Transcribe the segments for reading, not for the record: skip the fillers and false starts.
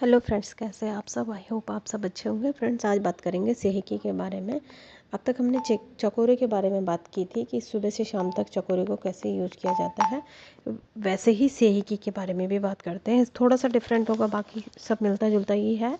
Hello friends, कैसे हैं आप सब। आई होप आप सब अच्छे होंगे। फ्रेंड्स, आज बात करेंगे सेहकी के बारे में। अब तक हमने चकोरे के बारे में बात की थी कि सुबह से शाम तक चकोरे को कैसे यूज किया जाता है। वैसे ही सेहकी के बारे में भी बात करते हैं। थोड़ा सा डिफरेंट होगा, बाकी सब मिलता जुलता ही है।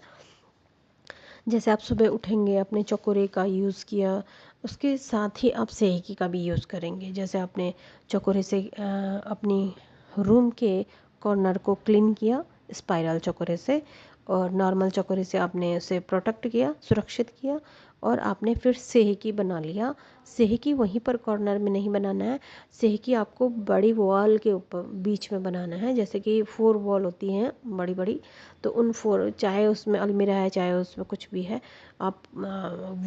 जैसे आप सुबह उठेंगे, अपने चकोरे का यूज़ किया, उसके साथ ही आप सेहकी का भी यूज़ करेंगे। जैसे आपने चकोरे से अपनी रूम के कॉर्नर को क्लीन किया स्पाइरल चकोरे से, और नॉर्मल चकोरे से आपने उसे प्रोटेक्ट किया, सुरक्षित किया, और आपने फिर सेहकी बना लिया। सेहकी वहीं पर कॉर्नर में नहीं बनाना है। सेहकी आपको बड़ी वॉल के ऊपर बीच में बनाना है। जैसे कि 4 वॉल होती हैं बड़ी बड़ी, तो उन 4, चाहे उसमें अलमीरा है चाहे उसमें कुछ भी है, आप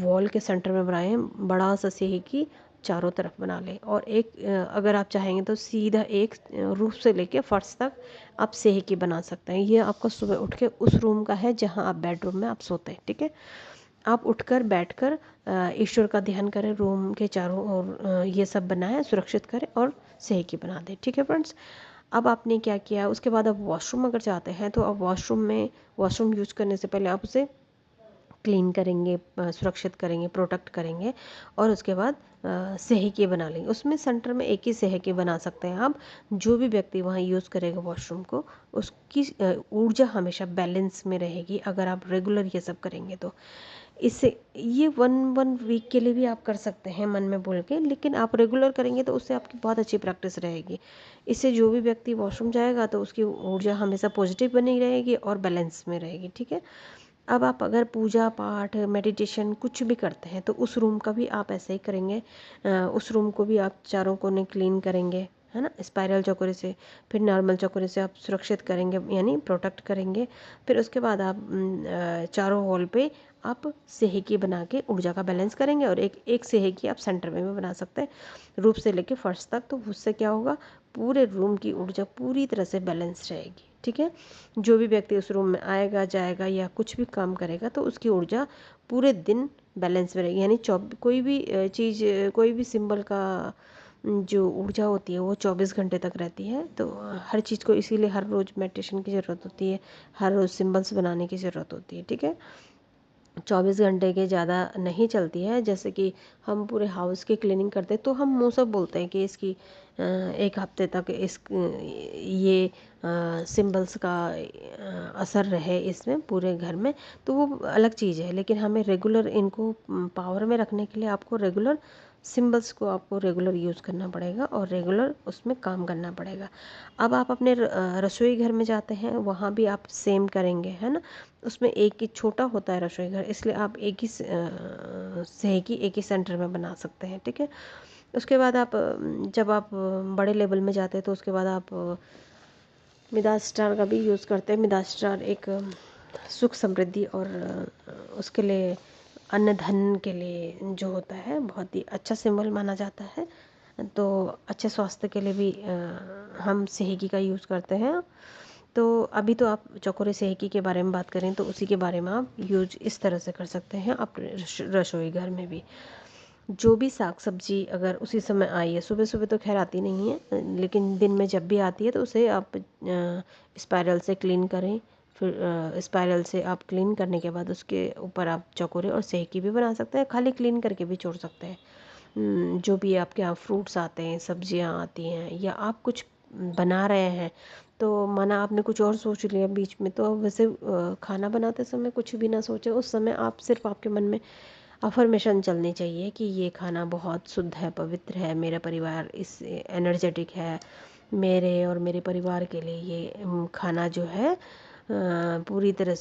वॉल के सेंटर में बनाएं। बड़ा सा सेहकी चारों तरफ बना लें। और एक अगर आप चाहेंगे तो सीधा एक रूफ से लेके फर्श तक आप सेहकी बना सकते हैं। ये आपका सुबह उठ के उस रूम का है जहां आप बेडरूम में आप सोते हैं। ठीक है, आप उठकर बैठकर ईश्वर का ध्यान करें, रूम के चारों ओर ये सब बनाएं, सुरक्षित करें और सेहकी बना दें। ठीक है फ्रेंड्स, अब आपने क्या किया, उसके बाद आप वॉशरूम अगर जाते हैं तो आप वॉशरूम यूज़ करने से पहले आप उसे क्लीन करेंगे, सुरक्षित करेंगे, प्रोटेक्ट करेंगे, और उसके बाद सेहकी बना लेंगे। उसमें सेंटर में एक ही सेहकी बना सकते हैं आप। जो भी व्यक्ति वहाँ यूज़ करेगा वॉशरूम को, उसकी ऊर्जा हमेशा बैलेंस में रहेगी अगर आप रेगुलर ये सब करेंगे तो। इससे ये वन वन वीक के लिए भी आप कर सकते हैं मन में बोल के, लेकिन आप रेगुलर करेंगे तो उससे आपकी बहुत अच्छी प्रैक्टिस रहेगी। इससे जो भी व्यक्ति वॉशरूम जाएगा तो उसकी ऊर्जा हमेशा पॉजिटिव बनी रहेगी और बैलेंस में रहेगी। ठीक है, अब आप अगर पूजा पाठ मेडिटेशन कुछ भी करते हैं तो उस रूम का भी आप ऐसे ही करेंगे। उस रूम को भी आप चारों कोने क्लीन करेंगे, है ना, स्पाइरल चौकोरे से। फिर नॉर्मल चौकोरे से आप सुरक्षित करेंगे, यानी प्रोटेक्ट करेंगे। फिर उसके बाद आप चारों वॉल पे आप सेहकी बना के ऊर्जा का बैलेंस करेंगे, और एक एक सेहकी आप सेंटर में भी बना सकते हैं, रूफ से लेके फर्श तक। तो उससे क्या होगा, पूरे रूम की ऊर्जा पूरी तरह से बैलेंस रहेगी। ठीक है, जो भी व्यक्ति उस रूम में आएगा जाएगा या कुछ भी काम करेगा तो उसकी ऊर्जा पूरे दिन बैलेंस में रहेगी। यानी कोई भी चीज़, कोई भी सिंबल का जो ऊर्जा होती है वो 24 घंटे तक रहती है। तो हर चीज़ को इसीलिए हर रोज़ मेडिटेशन की ज़रूरत होती है, हर रोज़ सिंबल्स बनाने की ज़रूरत होती है। ठीक है, 24 घंटे के ज़्यादा नहीं चलती है। जैसे कि हम पूरे हाउस की क्लीनिंग करते हैं तो हम मुँह सब बोलते हैं कि इसकी 1 हफ्ते तक ये सिंबल्स का असर रहे इसमें पूरे घर में, तो वो अलग चीज़ है। लेकिन हमें रेगुलर इनको पावर में रखने के लिए आपको रेगुलर सिंबल्स को आपको रेगुलर यूज़ करना पड़ेगा और रेगुलर उसमें काम करना पड़ेगा। अब आप अपने रसोई घर में जाते हैं, वहाँ भी आप सेम करेंगे, है ना। उसमें एक ही छोटा होता है रसोई घर, इसलिए आप एक ही सेहकी एक ही सेंटर में बना सकते हैं। ठीक है, उसके बाद आप जब आप बड़े लेवल में जाते हैं तो उसके बाद आप मिदास स्टार का भी यूज़ करते हैं। मिदास स्टार एक सुख समृद्धि और उसके लिए अन्न धन के लिए जो होता है बहुत ही अच्छा सिंबल माना जाता है। तो अच्छे स्वास्थ्य के लिए भी हम सेहकी का यूज़ करते हैं। तो अभी तो आप चकोरे सेहकी के बारे में बात करें तो उसी के बारे में आप यूज इस तरह से कर सकते हैं अपने रसोई घर में भी। जो भी साग सब्जी अगर उसी समय आई है, सुबह सुबह तो खैर आती नहीं है, लेकिन दिन में जब भी आती है तो उसे आप स्पाइरल से क्लीन करें। फिर स्पाइरल से आप क्लीन करने के बाद उसके ऊपर आप चकोरे और सेहकी भी बना सकते हैं, खाली क्लीन करके भी छोड़ सकते हैं। जो भी आपके यहाँ फ्रूट्स आते हैं, सब्जियाँ आती हैं, या आप कुछ बना रहे हैं तो माना आपने कुछ और सोच लिया बीच में, तो वैसे खाना बनाते समय कुछ भी ना सोचें। उस समय आप सिर्फ आपके मन में अफर्मेशन चलनी चाहिए कि ये खाना बहुत शुद्ध है, पवित्र है, मेरा परिवार इस एनर्जेटिक है, मेरे और मेरे परिवार के लिए ये खाना जो है पूरी तरह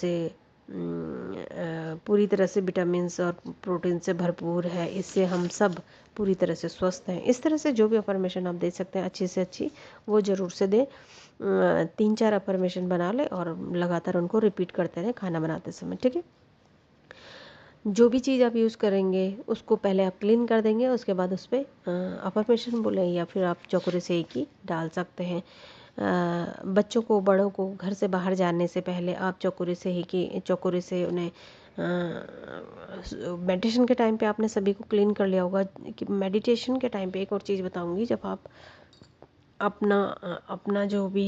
से विटामिन्स और प्रोटीन से भरपूर है, इससे हम सब पूरी तरह से स्वस्थ हैं। इस तरह से जो भी अफर्मेशन आप दे सकते हैं अच्छी से अच्छी, वो ज़रूर से दें। 3-4 अफर्मेशन बना लें और लगातार उनको रिपीट करते रहें खाना बनाते समय। ठीक है, जो भी चीज़ आप यूज़ करेंगे उसको पहले आप क्लीन कर देंगे, उसके बाद उस पर अफर्मेशन बोलें या फिर आप चौकुरे से एक ही डाल सकते हैं। बच्चों को, बड़ों को घर से बाहर जाने से पहले आप चौकुरे से उन्हें मेडिटेशन के टाइम पे आपने सभी को क्लीन कर लिया होगा। कि मेडिटेशन के टाइम पे एक और चीज़ बताऊंगी, जब आप अपना जो भी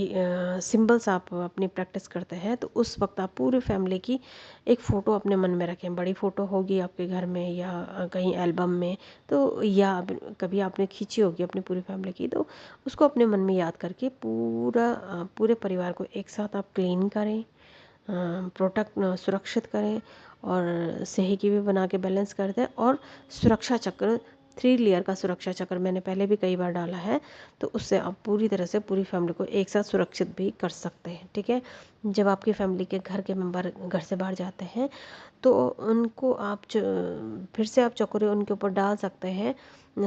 सिंबल्स आप अपनी प्रैक्टिस करते हैं, तो उस वक्त आप पूरी फैमिली की एक फ़ोटो अपने मन में रखें। बड़ी फ़ोटो होगी आपके घर में या कहीं एल्बम में, तो या कभी आपने खींची होगी अपनी पूरी फैमिली की, तो उसको अपने मन में याद करके पूरे परिवार को एक साथ आप क्लीन करें, प्रोटेक्ट सुरक्षित करें, और सही की भी बना के बैलेंस कर दें। और सुरक्षा चक्र, 3 लेयर का सुरक्षा चक्र मैंने पहले भी कई बार डाला है, तो उससे आप पूरी तरह से पूरी फैमिली को एक साथ सुरक्षित भी कर सकते हैं। ठीक है, जब आपकी फैमिली के घर के मेंबर घर से बाहर जाते हैं, तो उनको आप फिर से आप चकोरे उनके ऊपर डाल सकते हैं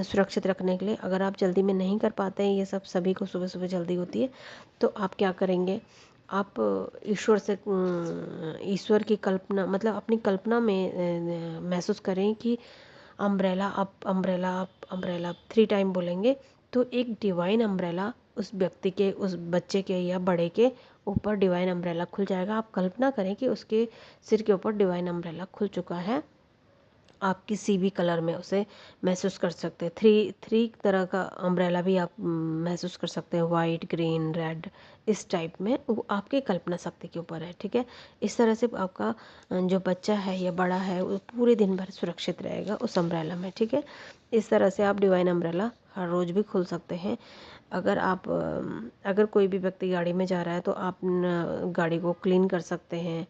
सुरक्षित रखने के लिए। अगर आप जल्दी में नहीं कर पाते हैं, ये सब सभी को सुबह सुबह जल्दी होती है, तो आप क्या करेंगे, आप ईश्वर की कल्पना, मतलब अपनी कल्पना में महसूस करें कि umbrella up, umbrella up, umbrella 3 time बोलेंगे, तो एक डिवाइन अम्ब्रेला उस व्यक्ति के, उस बच्चे के या बड़े के ऊपर डिवाइन अम्ब्रेला खुल जाएगा। आप कल्पना करें कि उसके सिर के ऊपर डिवाइन अम्ब्रेला खुल चुका है। आप किसी भी कलर में उसे महसूस कर सकते हैं। थ्री तरह का अम्ब्रेला भी आप महसूस कर सकते हैं, वाइट, ग्रीन, रेड, इस टाइप में। वो आपकी कल्पना शक्ति के ऊपर है। ठीक है, इस तरह से आपका जो बच्चा है या बड़ा है वो पूरे दिन भर सुरक्षित रहेगा उस अम्ब्रेला में। ठीक है, इस तरह से आप डिवाइन अम्ब्रेला हर रोज़ भी खोल सकते हैं। अगर कोई भी व्यक्ति गाड़ी में जा रहा है, तो आप गाड़ी को क्लीन कर सकते हैं।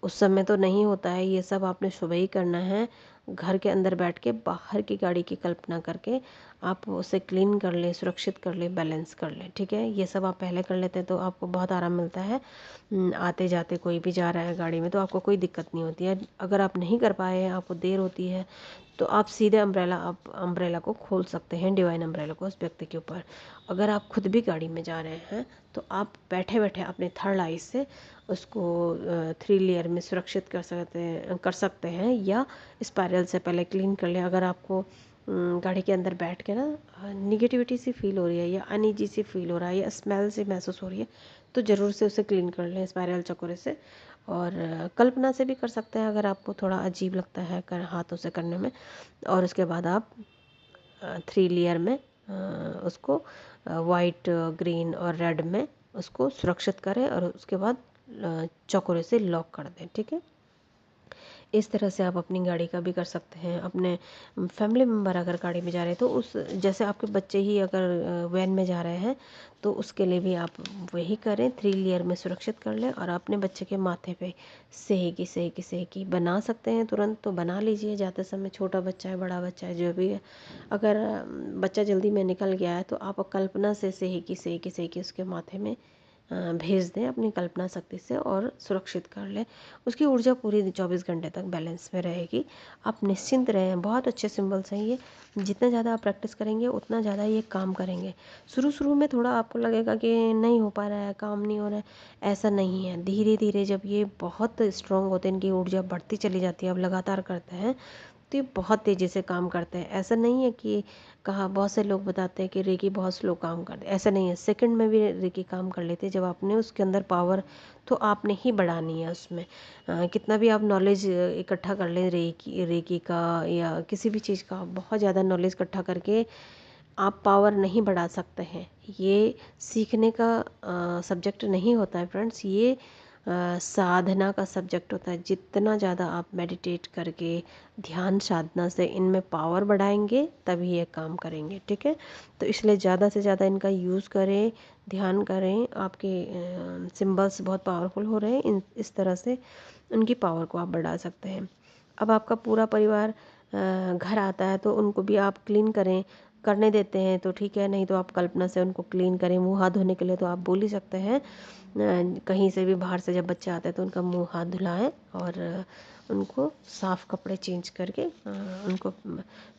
उस समय तो नहीं होता है, ये सब आपने सुबह ही करना है। घर के अंदर बैठ के बाहर की गाड़ी की कल्पना करके आप उसे क्लीन कर लें, सुरक्षित कर लें, बैलेंस कर लें। ठीक है, ये सब आप पहले कर लेते हैं तो आपको बहुत आराम मिलता है। आते जाते कोई भी जा रहा है गाड़ी में, तो आपको कोई दिक्कत नहीं होती है। अगर आप नहीं कर पाए हैं, आपको देर होती है, तो आप सीधे अम्ब्रेला को खोल सकते हैं, डिवाइन अम्ब्रेला को उस व्यक्ति के ऊपर। अगर आप खुद भी गाड़ी में जा रहे हैं, तो आप बैठे बैठे अपने थर्ड आई से उसको 3 लेयर में सुरक्षित कर सकते हैं, या स्पायरल से पहले क्लीन कर लें। अगर आपको गाड़ी के अंदर बैठ के ना निगेटिविटी सी फील हो रही है, या अनईजी सी फील हो रहा है, या स्मेल सी महसूस हो रही है, तो ज़रूर से उसे क्लीन कर लें स्पायरल चकोरे से। और कल्पना से भी कर सकते हैं अगर आपको थोड़ा अजीब लगता है हाथों से करने में। और उसके बाद आप 3 लेयर में उसको वाइट, ग्रीन और रेड में उसको सुरक्षित करें, और उसके बाद चौकोरे से लॉक कर दें। ठीक है, इस तरह से आप अपनी गाड़ी का भी कर सकते हैं। अपने फैमिली मेम्बर अगर गाड़ी में जा रहे हैं, तो उस जैसे आपके बच्चे ही अगर वैन में जा रहे हैं, तो उसके लिए भी आप वही करें, 3 लेयर में सुरक्षित कर लें। और अपने बच्चे के माथे पे सेहकी बना सकते हैं तुरंत, तो बना लीजिए जाते समय। छोटा बच्चा है, बड़ा बच्चा है, जो भी है। अगर बच्चा जल्दी में निकल गया है, तो आप कल्पना से सेहकी उसके माथे में भेज दें अपनी कल्पना शक्ति से, और सुरक्षित कर लें। उसकी ऊर्जा पूरी 24 घंटे तक बैलेंस में रहेगी। आप निश्चिंत रहें, बहुत अच्छे सिंबल्स हैं ये। जितना ज़्यादा आप प्रैक्टिस करेंगे, उतना ज़्यादा ये काम करेंगे। शुरू शुरू में थोड़ा आपको लगेगा कि नहीं हो पा रहा है, काम नहीं हो रहा है, ऐसा नहीं है। धीरे धीरे जब ये बहुत स्ट्रांग होते हैं, इनकी ऊर्जा बढ़ती चली जाती है, अब लगातार करते हैं, तो ये बहुत तेज़ी से काम करते हैं। ऐसा नहीं है कि कहा, बहुत से लोग बताते हैं कि रेकी बहुत स्लो काम करते हैं, ऐसा नहीं है। सेकंड में भी रेकी काम कर लेते हैं। जब आपने उसके अंदर पावर, तो आपने ही बढ़ानी है उसमें। कितना भी आप नॉलेज इकट्ठा कर लें रेकी का या किसी भी चीज़ का, बहुत ज़्यादा नॉलेज इकट्ठा करके आप पावर नहीं बढ़ा सकते हैं। ये सीखने का सब्जेक्ट नहीं होता है फ्रेंड्स, ये साधना का सब्जेक्ट होता है। जितना ज़्यादा आप मेडिटेट करके, ध्यान साधना से इनमें पावर बढ़ाएंगे, तभी ये काम करेंगे। ठीक है, तो इसलिए ज़्यादा से ज़्यादा इनका यूज़ करें, ध्यान करें। आपके सिंबल्स बहुत पावरफुल हो रहे हैं, इस तरह से उनकी पावर को आप बढ़ा सकते हैं। अब आपका पूरा परिवार घर आता है, तो उनको भी आप क्लीन करने देते हैं तो ठीक है, नहीं तो आप कल्पना से उनको क्लीन करें। मुंह हाथ धोने के लिए तो आप बोल ही सकते हैं, कहीं से भी बाहर से जब बच्चे आते हैं तो उनका मुंह हाथ धुलाएं, और उनको साफ़ कपड़े चेंज करके उनको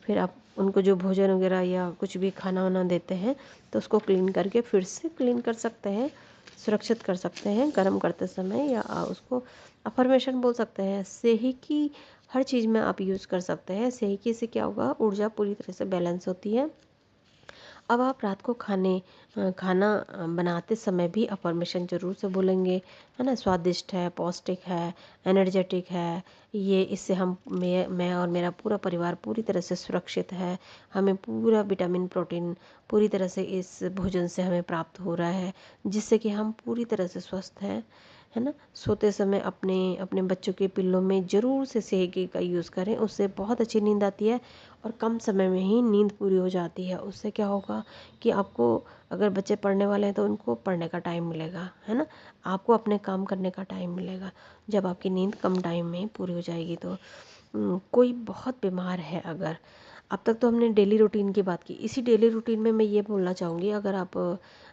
फिर आप उनको जो भोजन वगैरह या कुछ भी खाना वाना देते हैं, तो उसको क्लीन करके फिर से क्लीन कर सकते हैं, सुरक्षित कर सकते हैं गर्म करते समय। या उसको अफर्मेशन बोल सकते हैं। सेही की हर चीज़ में आप यूज़ कर सकते हैं। सेही की से क्या होगा, ऊर्जा पूरी तरह से बैलेंस होती है। अब आप रात को खाना बनाते समय भी अफ़र्मेशन ज़रूर से बोलेंगे, है ना? स्वादिष्ट है, पौष्टिक है, एनर्जेटिक है, ये इससे मैं और मेरा पूरा परिवार पूरी तरह से सुरक्षित है, हमें पूरा विटामिन, प्रोटीन पूरी तरह से इस भोजन से हमें प्राप्त हो रहा है, जिससे कि हम पूरी तरह से स्वस्थ हैं, है ना? सोते समय अपने अपने बच्चों के पिल्लों में ज़रूर से सेहगी का यूज़ करें, उससे बहुत अच्छी नींद आती है और कम समय में ही नींद पूरी हो जाती है। उससे क्या होगा कि आपको, अगर बच्चे पढ़ने वाले हैं तो उनको पढ़ने का टाइम मिलेगा, है ना? आपको अपने काम करने का टाइम मिलेगा, जब आपकी नींद कम टाइम में पूरी हो जाएगी तो। कोई बहुत बीमार है अगर, अब तक तो हमने डेली रूटीन की बात की, इसी डेली रूटीन में मैं ये बोलना चाहूँगी, अगर आप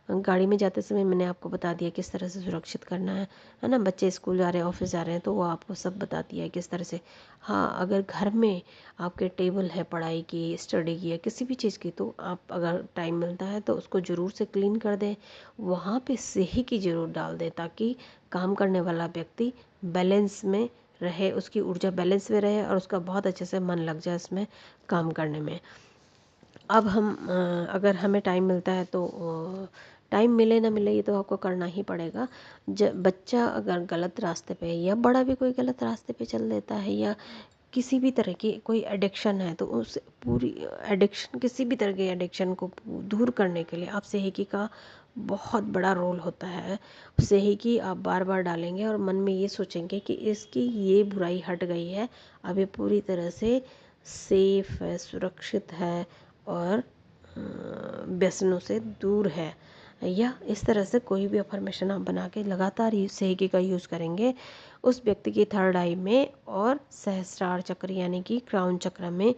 गाड़ी में जाते समय मैंने आपको बता दिया किस तरह से सुरक्षित करना है ना? बच्चे स्कूल जा रहे हैं, ऑफिस जा रहे हैं, तो वो आपको सब बता दिया है किस तरह से। हाँ, अगर घर में आपके टेबल है पढ़ाई की, स्टडी की या किसी भी चीज़ की, तो आप अगर टाइम मिलता है तो उसको ज़रूर से क्लीन कर दें, वहाँ पे स्याही की ज़रूर डाल दें, ताकि काम करने वाला व्यक्ति बैलेंस में रहे, उसकी ऊर्जा बैलेंस में रहे और उसका बहुत अच्छे से मन लग जाए इसमें काम करने में। अब हम अगर हमें टाइम मिलता है तो टाइम मिले ना मिले ये तो आपको करना ही पड़ेगा। बच्चा अगर गलत रास्ते पे या बड़ा भी कोई गलत रास्ते पे चल देता है या किसी भी तरह की कोई एडिक्शन है, तो उस पूरी एडिक्शन, किसी भी तरह के एडिक्शन को दूर करने के लिए आप सेहकी का बहुत बड़ा रोल होता है। सेहकी आप बार बार डालेंगे और मन में ये सोचेंगे कि इसकी ये बुराई हट गई है, अब ये पूरी तरह से सेफ है, सुरक्षित है और व्यसनों से दूर है। या इस तरह से कोई भी अफर्मेशन आप बना के लगातार सेहकी का यूज़ करेंगे, उस व्यक्ति की थर्ड आई में और सहस्रार चक्र यानी कि क्राउन चक्र में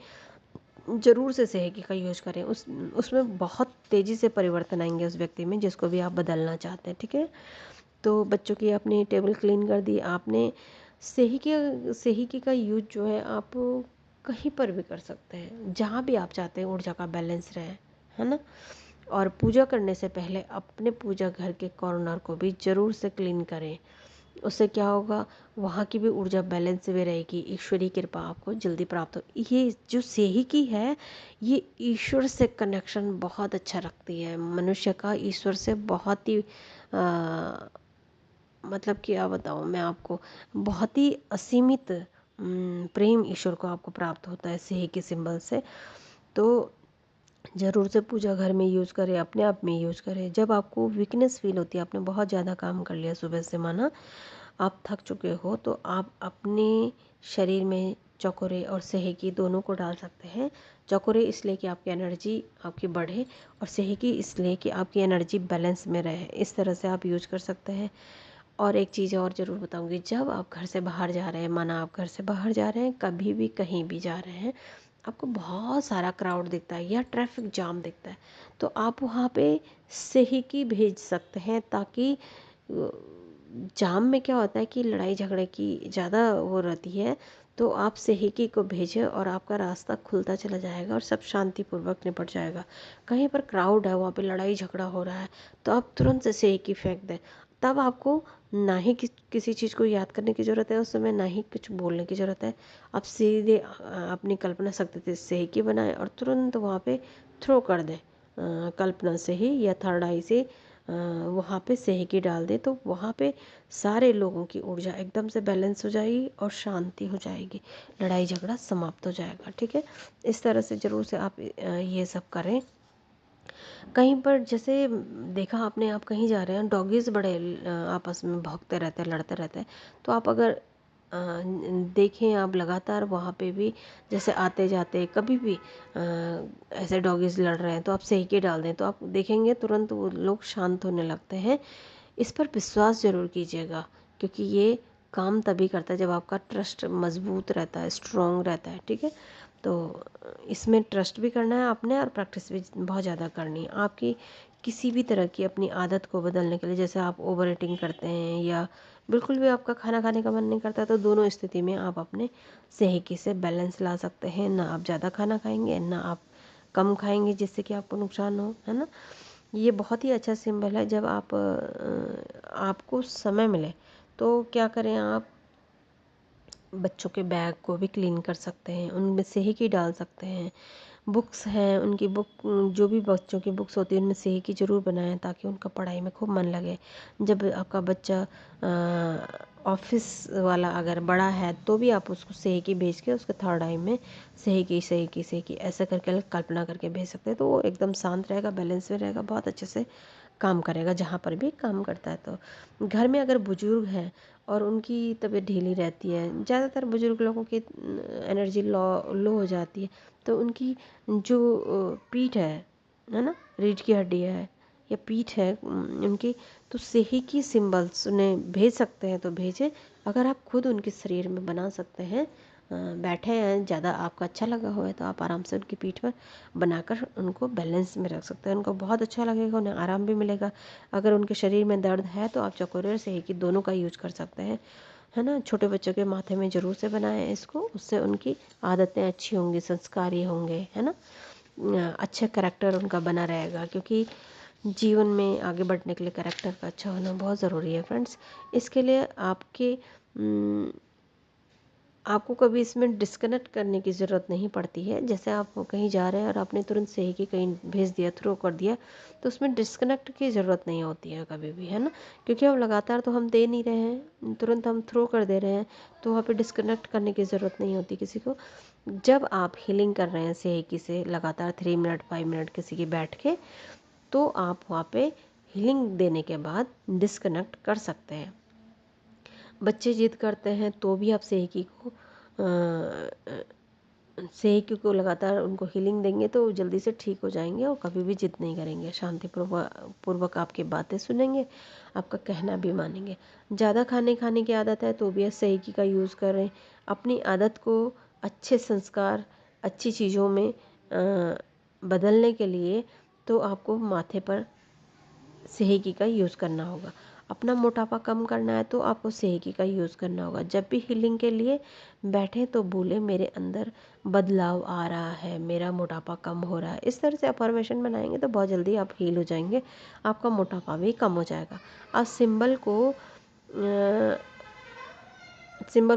ज़रूर से सेहकी का यूज़ करें। उसमें बहुत तेज़ी से परिवर्तन आएंगे उस व्यक्ति में जिसको भी आप बदलना चाहते हैं, ठीक है? तो बच्चों की अपनी टेबल क्लीन कर दी आपने। सेहकी का यूज जो है आप कहीं पर भी कर सकते हैं, जहाँ भी आप चाहते हैं ऊर्जा का बैलेंस रहे, है ना? और पूजा करने से पहले अपने पूजा घर के कॉर्नर को भी ज़रूर से क्लीन करें। उससे क्या होगा, वहाँ की भी ऊर्जा बैलेंस में रहेगी, ईश्वरी कृपा आपको जल्दी प्राप्त हो। ये जो सेहकी है, ये ईश्वर से कनेक्शन बहुत अच्छा रखती है, मनुष्य का ईश्वर से बहुत ही मतलब क्या बताऊँ मैं आपको, बहुत ही असीमित प्रेम ईश्वर को आपको प्राप्त होता है सेहकी सिंबल से। तो ज़रूर से पूजा घर में यूज़ करें, अपने आप में यूज़ करें। जब आपको वीकनेस फील होती है, आपने बहुत ज़्यादा काम कर लिया सुबह से, माना आप थक चुके हो, तो आप अपने शरीर में चौकोरे और सेहकी दोनों को डाल सकते हैं। चौकोरे इसलिए कि आपकी एनर्जी आपकी बढ़े और सेहकी इसलिए कि आपकी एनर्जी बैलेंस में रहे। इस तरह से आप यूज कर सकते हैं। और एक चीज़ और ज़रूर बताऊंगी, जब आप घर से बाहर जा रहे हैं, माना आप घर से बाहर जा रहे हैं, कभी भी कहीं भी जा रहे हैं, आपको बहुत सारा क्राउड दिखता है या ट्रैफिक जाम दिखता है, तो आप वहाँ पे सेहकी भेज सकते हैं, ताकि जाम में क्या होता है कि लड़ाई झगड़े की ज़्यादा वो रहती है, तो आप सेहकी को भेजें और आपका रास्ता खुलता चला जाएगा और सब शांतिपूर्वक निपट जाएगा। कहीं पर क्राउड है, वहाँ पे लड़ाई झगड़ा हो रहा है, तो आप तुरंत से सेहकी फेंक दें। तब आपको ना ही किसी चीज़ को याद करने की ज़रूरत है उस समय, ना ही कुछ बोलने की ज़रूरत है। आप सीधे अपनी कल्पना शक्ति से सेहकी बनाएं और तुरंत वहाँ पे थ्रो कर दें, कल्पना से ही या थर्ड आई से वहाँ पे सेहकी डाल दें, तो वहाँ पे सारे लोगों की ऊर्जा एकदम से बैलेंस हो जाएगी और शांति हो जाएगी, लड़ाई झगड़ा समाप्त हो जाएगा, ठीक है? इस तरह से ज़रूर से आप ये सब करें। कहीं पर जैसे देखा आपने, आप कहीं जा रहे हैं, डॉगीज़ बड़े आपस में भौंकते रहते हैं, लड़ते रहते हैं, तो आप अगर देखें, आप लगातार वहाँ पे भी जैसे आते जाते कभी भी ऐसे डॉगीज़ लड़ रहे हैं, तो आप सेहकी डाल दें, तो आप देखेंगे तुरंत वो लोग शांत होने लगते हैं। इस पर विश्वास ज़रूर कीजिएगा, क्योंकि ये काम तभी करता है जब आपका ट्रस्ट मज़बूत रहता है, स्ट्रॉन्ग रहता है, ठीक है? तो इसमें ट्रस्ट भी करना है आपने और प्रैक्टिस भी बहुत ज़्यादा करनी है आपकी। किसी भी तरह की अपनी आदत को बदलने के लिए, जैसे आप ओवर ईटिंग करते हैं या बिल्कुल भी आपका खाना खाने का मन नहीं करता, तो दोनों स्थिति में आप अपने सेहकी से बैलेंस ला सकते हैं। ना आप ज़्यादा खाना खाएंगे, ना आप कम खाएंगे जिससे कि आपको नुकसान हो, है ना? ये बहुत ही अच्छा सिंबल है। जब आप आपको समय मिले तो क्या करें, आप बच्चों के बैग को भी क्लीन कर सकते हैं, उनमें सेहकी डाल सकते हैं। बुक्स हैं उनकी बुक, जो भी बच्चों की बुक्स होती है उनमें सेहकी ज़रूर बनाएं ताकि उनका पढ़ाई में खूब मन लगे। जब आपका बच्चा ऑफिस वाला अगर बड़ा है तो भी आप उसको सेहकी भेज के उसके थर्ड आई में सेहकी सेहकी सेहकी ऐसा करके कल्पना करके भेज सकते हैं, तो वो एकदम शांत रहेगा, बैलेंस में रहेगा, बहुत अच्छे से काम करेगा जहाँ पर भी काम करता है। तो घर में अगर बुजुर्ग हैं और उनकी तबीयत ढीली रहती है, ज़्यादातर बुजुर्ग लोगों की एनर्जी लो हो जाती है, तो उनकी जो पीठ है ना, रीढ़ की हड्डी है या पीठ है उनकी, तो सेहकी सिंबल्स उन्हें भेज सकते हैं तो भेजें। अगर आप खुद उनके शरीर में बना सकते हैं, बैठे हैं, ज़्यादा आपको अच्छा लगा हुआ है तो आप आराम से उनकी पीठ पर बनाकर उनको बैलेंस में रख सकते हैं। उनको बहुत अच्छा लगेगा, उन्हें आराम भी मिलेगा। अगर उनके शरीर में दर्द है तो आप चकोरे और सेहकी दोनों का यूज कर सकते हैं, है ना। छोटे बच्चों के माथे में ज़रूर से बनाएं इसको, उससे उनकी आदतें अच्छी होंगी, संस्कारी होंगे, है ना। अच्छा करैक्टर उनका बना रहेगा, क्योंकि जीवन में आगे बढ़ने के लिए करैक्टर का अच्छा होना बहुत ज़रूरी है फ्रेंड्स। इसके लिए आपको कभी इसमें डिस्कनेक्ट करने की ज़रूरत नहीं पड़ती है। जैसे आप कहीं जा रहे हैं और आपने तुरंत सेहकी कहीं भेज दिया, थ्रो कर दिया, तो उसमें डिस्कनेक्ट की ज़रूरत नहीं होती है कभी भी, है ना। क्योंकि हम लगातार तो हम दे नहीं रहे हैं, तुरंत हम थ्रो कर दे रहे हैं, तो वहाँ पे डिस्कनेक्ट करने की ज़रूरत नहीं होती किसी को। जब आप हीलिंग कर रहे हैं सेहकी से लगातार 3 मिनट 5 मिनट किसी की बैठ के, तो आप वहाँ पे हीलिंग देने के बाद डिस्कनेक्ट कर सकते हैं। बच्चे जिद करते हैं तो भी आप सेहकी को लगातार उनको हीलिंग देंगे तो वो जल्दी से ठीक हो जाएंगे और कभी भी जिद नहीं करेंगे, शांतिपूर्वक आपकी बातें सुनेंगे, आपका कहना भी मानेंगे। ज़्यादा खाने की आदत है तो भी आप सेहकी का यूज़ करें। अपनी आदत को अच्छे संस्कार, अच्छी चीज़ों में बदलने के लिए तो आपको माथे पर सेहकी का यूज़ करना होगा। अपना मोटापा कम करना है तो आपको सेहकी का यूज़ करना होगा। जब भी हीलिंग के लिए बैठे तो बोले मेरे अंदर बदलाव आ रहा है, मेरा मोटापा कम हो रहा है। इस तरह से अफर्मेशन बनाएंगे तो बहुत जल्दी आप हील हो जाएंगे, आपका मोटापा भी कम हो जाएगा। आप सिंबल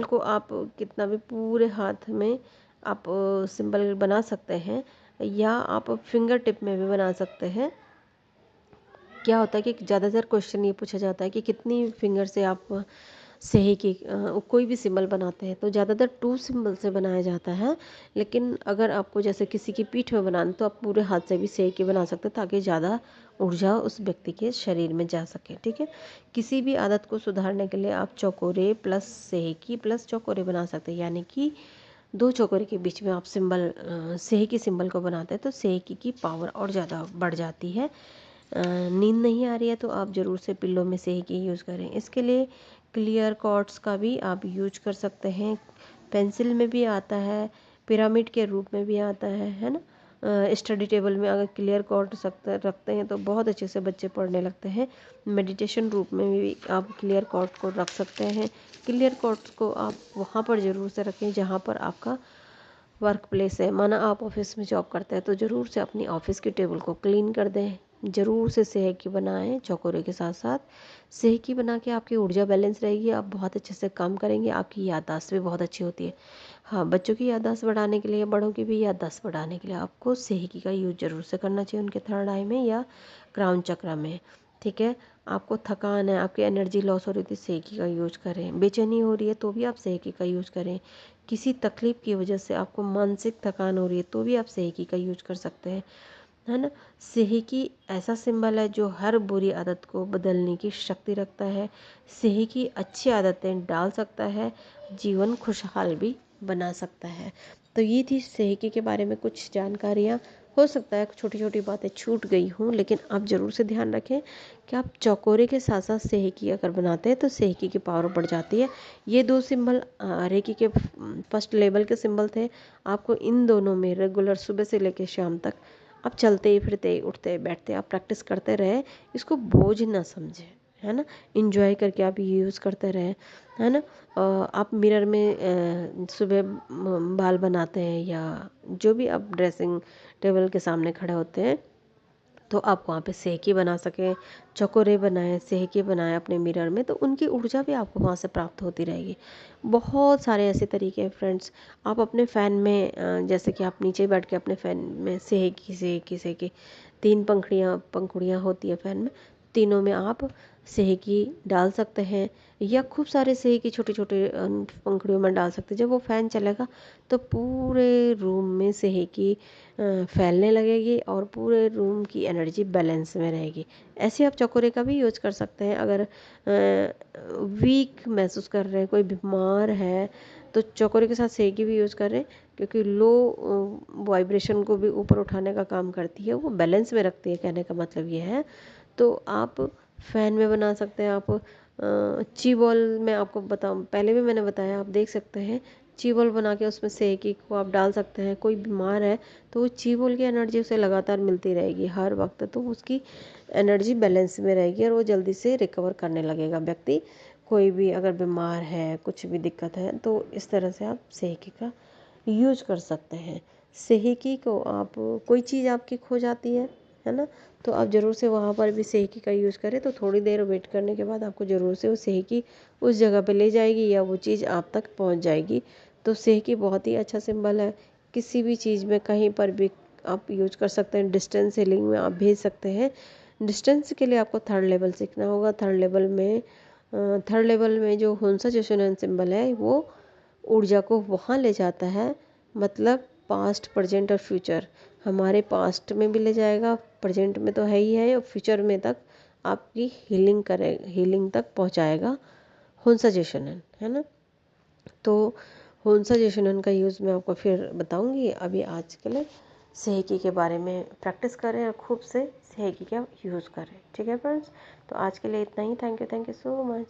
को आप कितना भी पूरे हाथ में आप सिंबल बना सकते हैं, या आप फिंगर टिप में भी बना सकते हैं। क्या होता है कि ज़्यादातर क्वेश्चन ये पूछा जाता है कि कितनी फिंगर से आप सेहकी कोई भी सिंबल बनाते हैं, तो ज़्यादातर 2 सिंबल से बनाया जाता है। लेकिन अगर आपको जैसे किसी की पीठ में बनाना, तो आप पूरे हाथ से भी सेहकी बना सकते हैं ताकि ज़्यादा ऊर्जा उस व्यक्ति के शरीर में जा सके, ठीक है। किसी भी आदत को सुधारने के लिए आप चौकोरे प्लस सेहकी प्लस चौकोरे बना सकते हैं, यानी कि 2 चौकोरे के बीच में आप सेहकी सिंबल को बनाते हैं तो सेहकी की पावर और ज़्यादा बढ़ जाती है। नींद नहीं आ रही है तो आप ज़रूर से पिल्लों में सेहकी यूज़ करें। इसके लिए क्लियर कॉर्ड्स का भी आप यूज कर सकते हैं। पेंसिल में भी आता है, पिरामिड के रूप में भी आता है ना। स्टडी टेबल में अगर क्लियर कॉर्ड रखते हैं तो बहुत अच्छे से बच्चे पढ़ने लगते हैं। मेडिटेशन रूप में भी आप क्लियर कॉर्ड को रख सकते हैं। क्लियर कॉर्ड्स को आप वहाँ पर ज़रूर से रखें जहाँ पर आपका वर्क प्लेस है। माना आप ऑफिस में जॉब करते हैं तो ज़रूर से अपनी ऑफिस की टेबल को क्लीन कर दें। ज़रूर से सेहकी बनाएं चौकोरे के साथ साथ। सेहकी बना के आपकी ऊर्जा बैलेंस रहेगी, आप बहुत अच्छे से काम करेंगे, आपकी याददाश्त भी बहुत अच्छी होती है। हाँ, बच्चों की याददाश्त बढ़ाने के लिए, बड़ों की भी याददाश्त बढ़ाने के लिए आपको सेहकी का यूज ज़रूर से करना चाहिए उनके थर्ड आई में या क्राउन चक्र में, ठीक है। आपको थकान है, आपकी एनर्जी लॉस हो रही थी, सेहकी का यूज करें। बेचैनी हो रही है तो भी आप सेहकी का यूज करें। किसी तकलीफ़ की वजह से आपको मानसिक थकान हो रही है तो भी आप सेहकी का यूज कर सकते हैं, है ना। सेहकी ऐसा सिंबल है जो हर बुरी आदत को बदलने की शक्ति रखता है। सेहकी अच्छी आदतें डाल सकता है, जीवन खुशहाल भी बना सकता है। तो ये थी सेहकी के बारे में कुछ जानकारियाँ। हो सकता है छोटी छोटी बातें छूट गई हों, लेकिन आप ज़रूर से ध्यान रखें कि आप चौकोरे के साथ साथ सेहकी अगर बनाते हैं तो सेहकी की पावर बढ़ जाती है। ये 2 सिंबल रेकी के फर्स्ट लेवल के सिंबल थे। आपको इन दोनों में रेगुलर सुबह से लेकर शाम तक आप चलते फिरते उठते बैठते आप प्रैक्टिस करते रहे, इसको बोझ ना समझें, है ना। इंजॉय करके आप ये यूज़ करते रहे, है ना। आप मिरर में सुबह बाल बनाते हैं या जो भी आप ड्रेसिंग टेबल के सामने खड़े होते हैं तो आप वहाँ पे सेहकी बना सकें, चकोरे बनाएं, सेहकी बनाएं अपने मिरर में, तो उनकी ऊर्जा भी आपको वहाँ से प्राप्त होती रहेगी। बहुत सारे ऐसे तरीके हैं फ्रेंड्स। आप अपने फ़ैन में जैसे कि आप नीचे बैठ के अपने फ़ैन में सेहकी सेहकी सेहकी, 3 पंखुड़ियाँ होती है फ़ैन में, तीनों में आप सेहकी डाल सकते हैं, या खूब सारे सेहकी छोटे छोटे पंखुड़ियों में डाल सकते हैं। जब वो फ़ैन चलेगा तो पूरे रूम में सेहकी फैलने लगेगी और पूरे रूम की एनर्जी बैलेंस में रहेगी। ऐसे आप चकोरे का भी यूज़ कर सकते हैं। अगर वीक महसूस कर रहे हैं, कोई बीमार है, तो चकोरे के साथ सेहकी भी यूज़ करें, क्योंकि लो वाइब्रेशन को भी ऊपर उठाने का काम करती है, वो बैलेंस में रखती है, कहने का मतलब ये है। तो आप फ़ैन में बना सकते हैं, आप ची बॉल में आपको बताऊँ, पहले भी मैंने बताया, आप देख सकते हैं, ची बॉल बना के उसमें सेहकी को आप डाल सकते हैं। कोई बीमार है तो वो ची बॉल की एनर्जी उसे लगातार मिलती रहेगी हर वक्त, तो उसकी एनर्जी बैलेंस में रहेगी और वो जल्दी से रिकवर करने लगेगा व्यक्ति। कोई भी अगर बीमार है, कुछ भी दिक्कत है, तो इस तरह से आप सेहकी का यूज कर सकते हैं। सेहकी को आप, कोई चीज़ आपकी खो जाती है ना, तो आप ज़रूर से वहाँ पर भी सेहकी का यूज़ करें, तो थोड़ी देर वेट करने के बाद आपको ज़रूर से वो सेहकी उस जगह पे ले जाएगी या वो चीज़ आप तक पहुँच जाएगी। तो सेहकी बहुत ही अच्छा सिंबल है। किसी भी चीज़ में कहीं पर भी आप यूज कर सकते हैं। डिस्टेंस हीलिंग में आप भेज सकते हैं। डिस्टेंस के लिए आपको थर्ड लेवल सीखना होगा। थर्ड लेवल में जो हुंसा जोशोनन सिंबल है, वो ऊर्जा को वहाँ ले जाता है, मतलब पास्ट, प्रेजेंट और फ्यूचर। हमारे पास्ट में भी ले जाएगा, प्रेजेंट में तो है ही है, और फ्यूचर में तक आपकी हीलिंग तक पहुँचाएगा हुंसा जोशोनन, है ना। तो होन्सा जेशनन का यूज़ मैं आपको फिर बताऊंगी। अभी आज के लिए सेहकी के बारे में प्रैक्टिस करें और खूब से सेहकी का यूज़ करें। ठीक है फ्रेंड्स, तो आज के लिए इतना ही। Thank you so much.